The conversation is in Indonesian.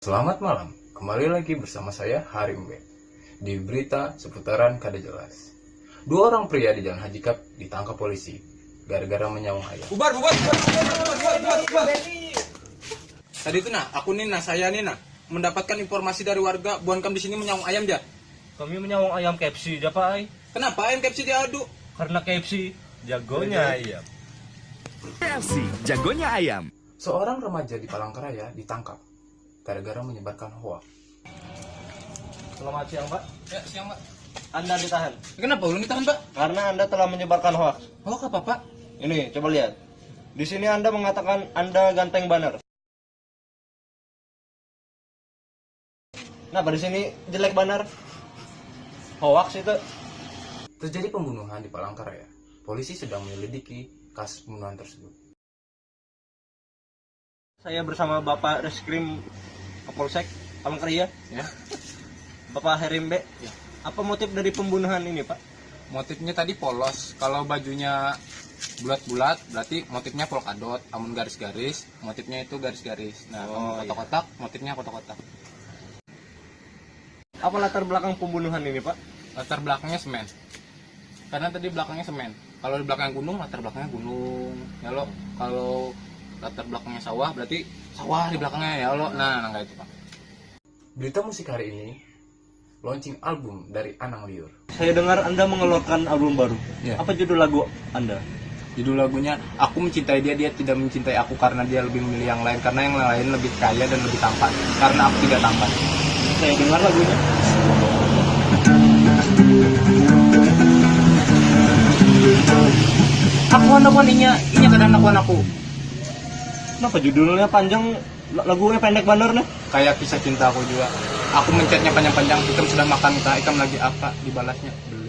Selamat malam, kembali lagi bersama saya Harimbe di berita seputaran kada jelas. Dua orang pria di Jalan Haji Kap ditangkap polisi gara-gara menyawang ayam. Bubar. Tadi itu aku saya mendapatkan informasi dari warga buankam di sini menyawang ayam dia. Kami menyawang ayam KFC, apa ay? Kenapa ayam KFC diadu? Karena KFC jagonya ayam. KFC, jagonya ayam. Seorang remaja di Palangkaraya ditangkap gara-gara menyebarkan hoak. Selamat siang, Pak. Ya, siang, Pak. Anda ditahan Kenapa ulun ditahan, Pak? karena Anda telah menyebarkan hoax. Hoak apa, Pak? Ini, coba lihat. Di sini Anda mengatakan Anda ganteng banner. Kenapa di sini jelek banner? Hoax itu. Terjadi pembunuhan di Palangkaraya. Polisi sedang menyelidiki kasus pembunuhan tersebut. Saya bersama Bapak Reskrim Kapolsek Palangkaraya, Ya. Bapak Harimbe. Ya. Apa motif dari pembunuhan ini, Pak? Motifnya tadi polos. Kalau bajunya bulat-bulat, berarti motifnya polkadot, amun garis-garis, motifnya itu garis-garis. Nah, Oh, kotak-kotak, motifnya kotak-kotak. Apa latar belakang pembunuhan ini, Pak? Latar belakangnya semen. Karena tadi belakangnya semen. Kalau di belakang gunung, latar belakangnya gunung. Ya lo, kalau latar belakangnya sawah, berarti sawah di belakangnya ya lo. Nah kayak itu, Pak. Berita musik hari ini, launching album dari Anang Liur. Saya dengar Anda mengeluarkan album baru. Ya. Apa judul lagu Anda? Judul lagunya Aku Mencintai Dia, Dia Tidak Mencintai Aku Karena Dia Lebih Memilih Yang Lain. Karena yang lain lebih kaya dan lebih tampan. Karena aku tidak tampan. Saya dengar lagunya. Aku anak inya kadang aku. Kenapa judulnya panjang, lagunya pendek bener nih? Kayak kisah cinta aku juga. Aku menchatnya panjang-panjang, Ikam sudah makan kah? Ikam lagi apa? Dibalasnya belum.